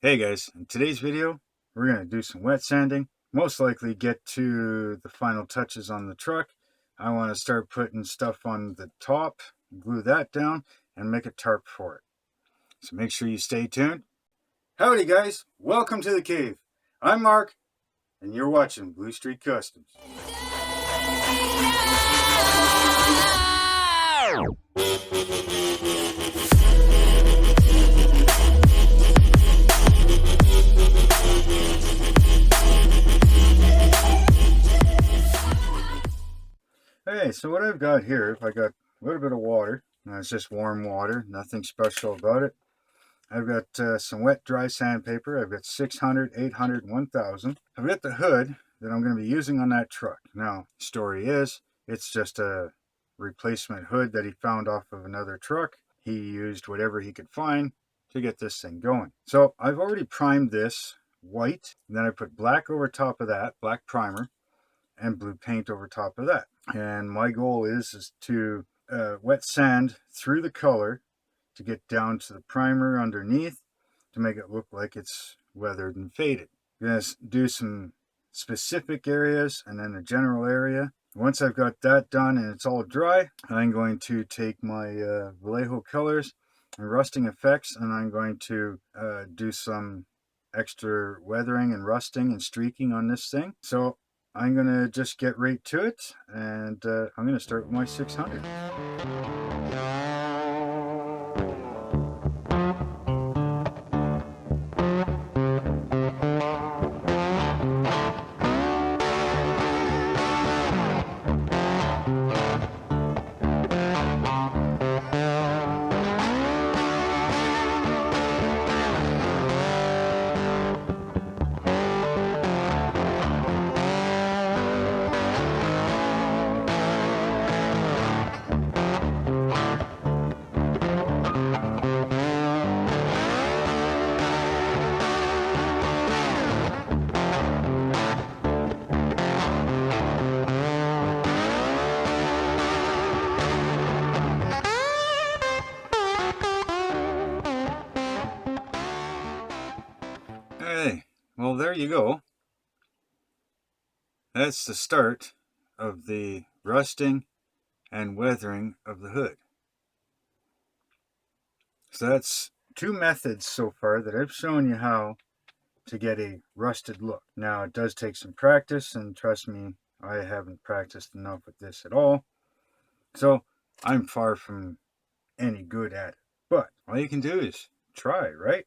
Hey guys, in today's video, we're going to do some wet sanding, most likely get to the final touches on the truck. I want to start putting stuff on the top, glue that down, and make a tarp for it. So make sure you stay tuned. Howdy guys, welcome to the cave. I'm Mark, and you're watching Blue Street Customs. Hey, so what I've got here, I got a little bit of water. It's just warm water, nothing special about it. I've got some wet dry sandpaper. I've got 600, 800, 1000. I've got the hood that I'm going to be using on that truck. Now, story is, it's just a replacement hood that he found off of another truck. He used whatever he could find to get this thing going. So I've already primed this white, and then I put black over top of that, black primer, and blue paint over top of that. And my goal is to wet sand through the color to get down to the primer underneath to make it look like it's weathered and faded. I'm going to do some specific areas and then a general area. Once I've got that done and it's all dry, I'm going to take my Vallejo colors and rusting effects, and I'm going to do some extra weathering and rusting and streaking on this thing. So I'm going to just get right to it, and I'm going to start with my 600. Hey, well there you go. That's the start of the rusting and weathering of the hood. So that's two methods so far that I've shown you how to get a rusted look. Now it does take some practice, and trust me, I haven't practiced enough with this at all. So I'm far from any good at it. But all you can do is try, right?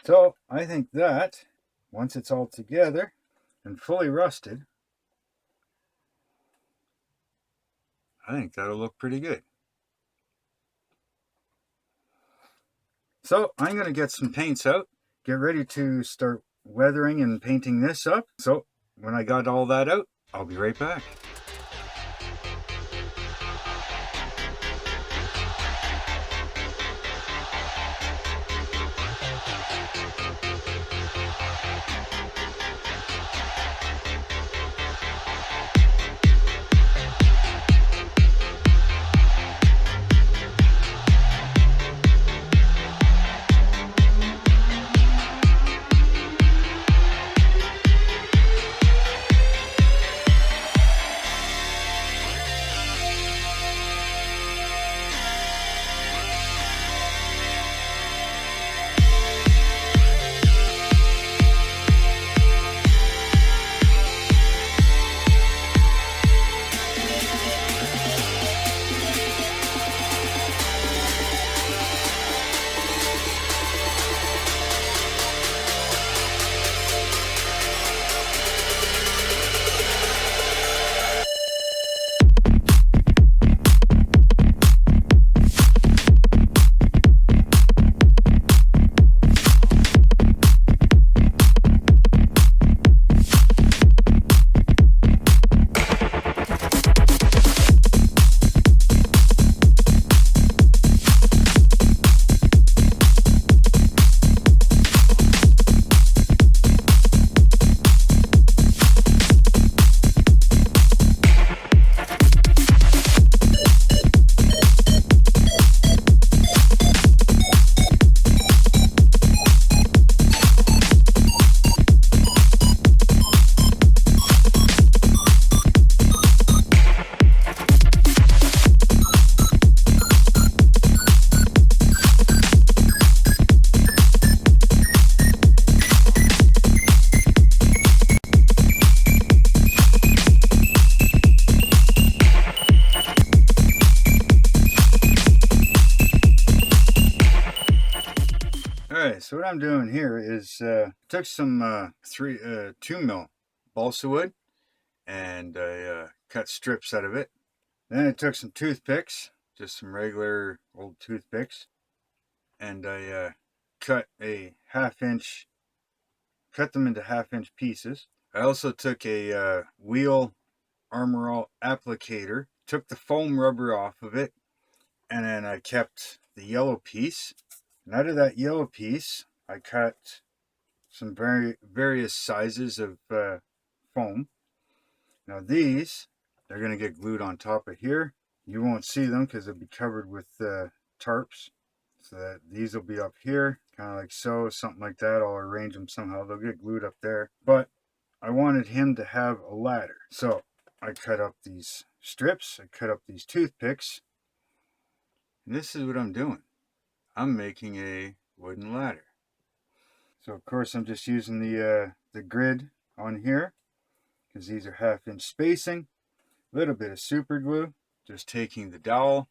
So I think that once it's all together and fully rusted, I think that'll look pretty good. So I'm going to get some paints out, get ready to start weathering and painting this up. So when I got all that out, I'll be right back. Alright, so what I'm doing here is took some 2 mil balsa wood and I cut strips out of it. Then I took some toothpicks, just some regular old toothpicks, and I cut them into half-inch pieces. I also took a wheel Armor All applicator, took the foam rubber off of it, and then I kept the yellow piece. And out of that yellow piece, I cut some various sizes of foam. Now these, they're going to get glued on top of here. You won't see them because they'll be covered with tarps. So that these will be up here, kind of like so, something like that. I'll arrange them somehow. They'll get glued up there. But I wanted him to have a ladder. So I cut up these strips. I cut up these toothpicks. And this is what I'm doing. I'm making a wooden ladder. So of course I'm just using the grid on here because these are half-inch spacing. A little bit of super glue. Just taking the dowel,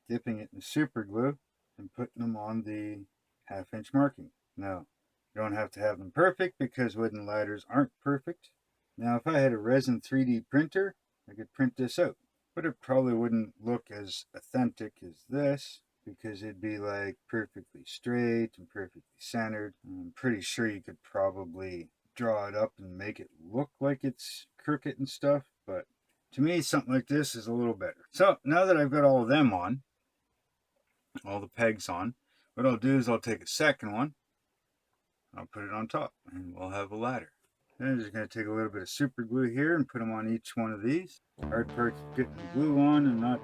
dipping it in super glue, and putting them on the half-inch marking. Now, you don't have to have them perfect because wooden ladders aren't perfect. Now, if I had a resin 3D printer, I could print this out. But it probably wouldn't look as authentic as this because it'd be like perfectly straight and perfectly centered. I'm pretty sure you could probably draw it up and make it look like it's crooked and stuff, but to me something like this is a little better. So now that I've got all of them on, all the pegs on, what I'll do is I'll take a second one, I'll put it on top, and we'll have a ladder. Then I'm just going to take a little bit of super glue here and put them on each one of these. Hard part's getting the glue on and not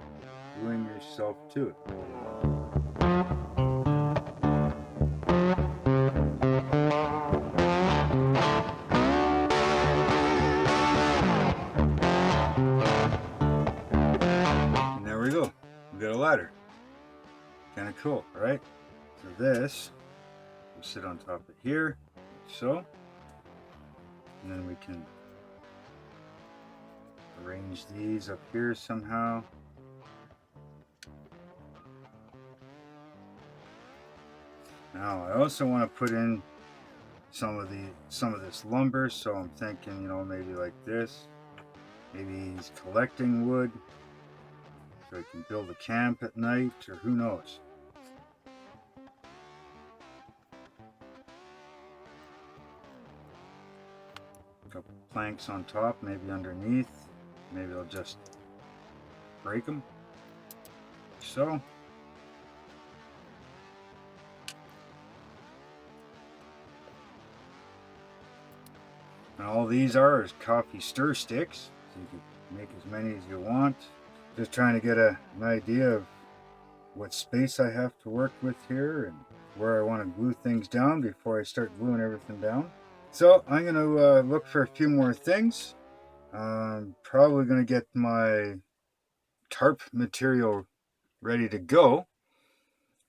gluing yourself to it. And there we go. We got a ladder. Kind of cool, right? So this will sit on top of here, like so. And then we can arrange these up here somehow. Now I also want to put in some of this lumber, so I'm thinking, you know, maybe like this. Maybe he's collecting wood so he can build a camp at night, or who knows. Couple planks on top, maybe underneath. Maybe I'll just break them. So. And all these are is coffee stir sticks. So you can make as many as you want. Just trying to get an idea of what space I have to work with here and where I want to glue things down before I start gluing everything down. So I'm going to look for a few more things. I'm probably going to get my tarp material ready to go.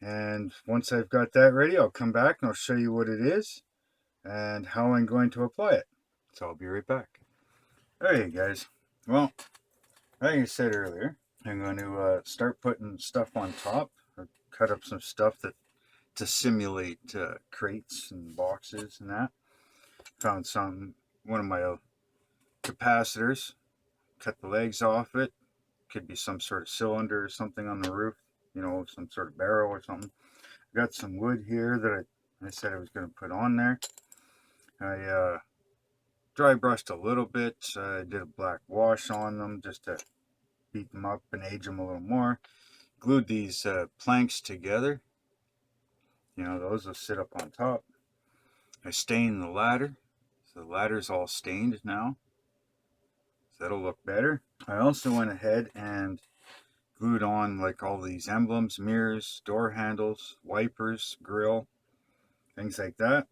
And once I've got that ready, I'll come back and I'll show you what it is and how I'm going to apply it. So I'll be right back. Alright guys, well, like I said earlier, I'm going to start putting stuff on top. Or cut up some stuff to simulate crates and boxes and that. Found one of my capacitors, cut the legs off it. Could be some sort of cylinder or something on the roof, you know, some sort of barrel or something. Got some wood here that I said I was going to put on there. I dry brushed a little bit. I did a black wash on them just to beat them up and age them a little more. Glued these planks together. You know, those will sit up on top. I stained the ladder. So the ladder's all stained now. So that'll look better. I also went ahead and glued on like all these emblems, mirrors, door handles, wipers, grill, things like that.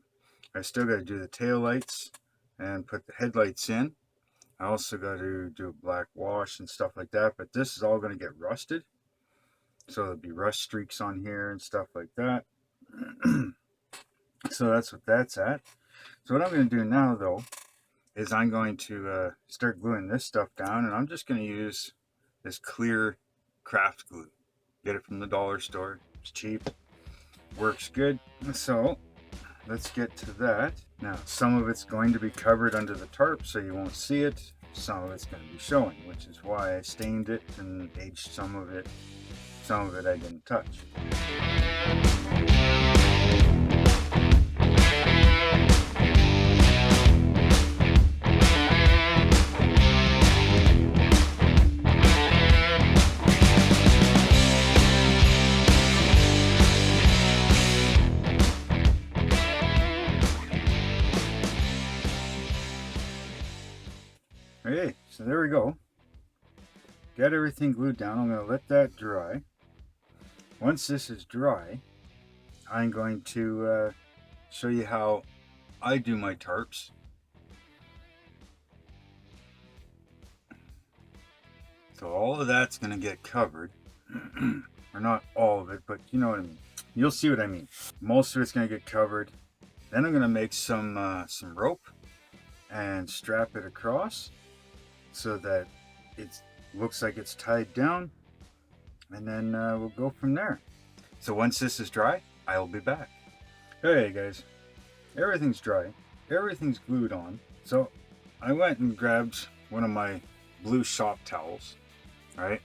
I still got to do the tail lights and put the headlights in. I also got to do a black wash and stuff like that, but this is all going to get rusted. So there'll be rust streaks on here and stuff like that. So that's what that's at. So what I'm going to do now though is I'm going to start gluing this stuff down, and I'm just going to use this clear craft glue. Get it from the dollar store. It's cheap. Works good. So let's get to that. Now, some of it's going to be covered under the tarp, so you won't see it. Some of it's going to be showing, which is why I stained it and aged some of it. Some of it I didn't touch. Okay, so there we go. Got everything glued down. I'm going to let that dry. Once this is dry, I'm going to show you how I do my tarps. So all of that's going to get covered. Or not all of it, but you know what I mean. You'll see what I mean. Most of it's going to get covered. Then I'm going to make some rope and strap it across so that it looks like it's tied down, and then we'll go from there. So once this is dry, I'll be back. Hey guys, everything's dry, everything's glued on. So I went and grabbed one of my blue shop towels. All right,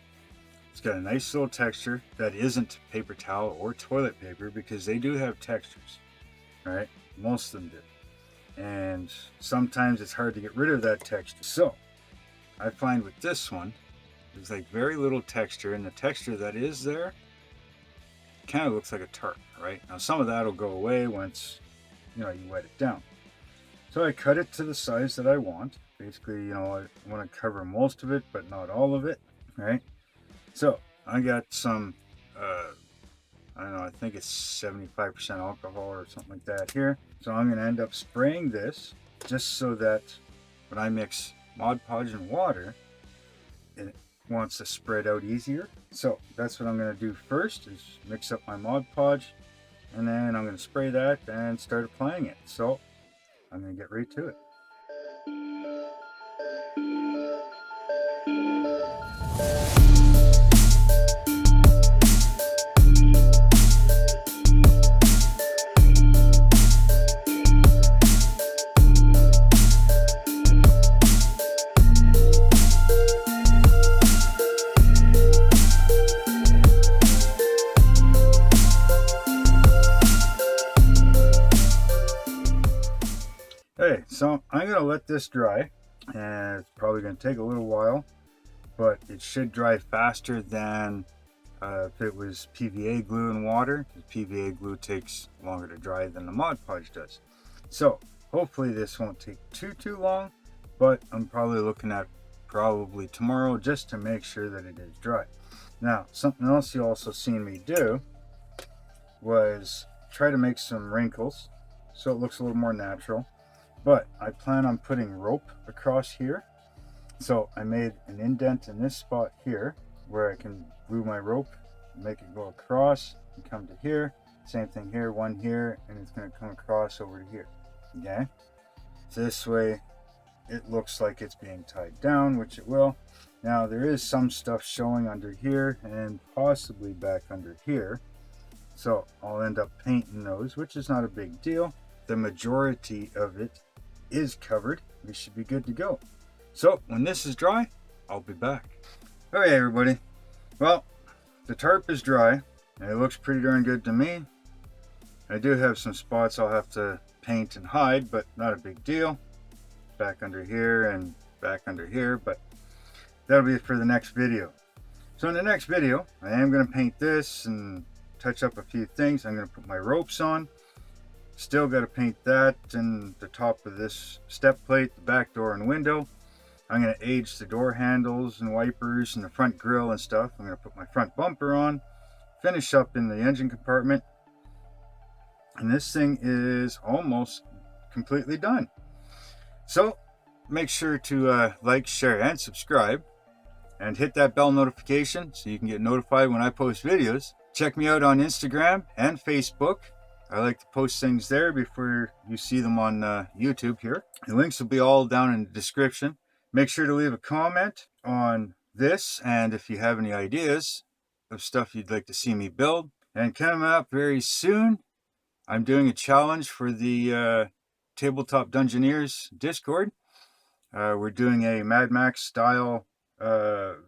it's got a nice little texture that isn't paper towel or toilet paper, because they do have textures. All right, most of them do, and sometimes it's hard to get rid of that texture. So I find with this one, there's like very little texture, and the texture that is there kind of looks like a tarp, right? Now some of that will go away once, you know, you wet it down. So I cut it to the size that I want. Basically, you know, I want to cover most of it, but not all of it, right? So I got some, I don't know, I think it's 75% alcohol or something like that here. So I'm going to end up spraying this just so that when I mix Mod Podge and water, it wants to spread out easier. So that's what I'm going to do first, is mix up my Mod Podge, and then I'm going to spray that and start applying it. So I'm going to get right to it. Okay, so I'm going to let this dry, and it's probably going to take a little while, but it should dry faster than if it was PVA glue and water, because PVA glue takes longer to dry than the Mod Podge does. So hopefully this won't take too long, but I'm probably looking at probably tomorrow just to make sure that it is dry. Now, something else you also seen me do was try to make some wrinkles so it looks a little more natural. But I plan on putting rope across here. So I made an indent in this spot here where I can glue my rope, make it go across and come to here. Same thing here, one here, and it's going to come across over to here. Okay? So this way it looks like it's being tied down, which it will. Now there is some stuff showing under here and possibly back under here. So I'll end up painting those, which is not a big deal. The majority of it is covered. We should be good to go. So when this is dry, I'll be back. Okay, everybody. Well, the tarp is dry, and it looks pretty darn good to me. I do have some spots I'll have to paint and hide, but not a big deal. Back under here and back under here, but that'll be for the next video. So in the next video, I am going to paint this and touch up a few things. I'm going to put my ropes on. Still got to paint that and the top of this step plate, the back door and window. I'm going to age the door handles and wipers and the front grille and stuff. I'm going to put my front bumper on, finish up in the engine compartment. And this thing is almost completely done. So make sure to like, share, and subscribe. And hit that bell notification so you can get notified when I post videos. Check me out on Instagram and Facebook. I like to post things there before you see them on YouTube here. The links will be all down in the description. Make sure to leave a comment on this, and if you have any ideas of stuff you'd like to see me build. And coming up very soon I'm doing a challenge for the Tabletop Dungeoneers Discord. We're doing a Mad Max style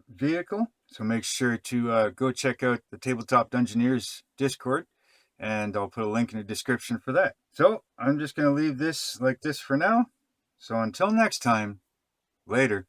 vehicle, so make sure to go check out the Tabletop Dungeoneers Discord, and I'll put a link in the description for that. So I'm just going to leave this like this for now. So until next time, later.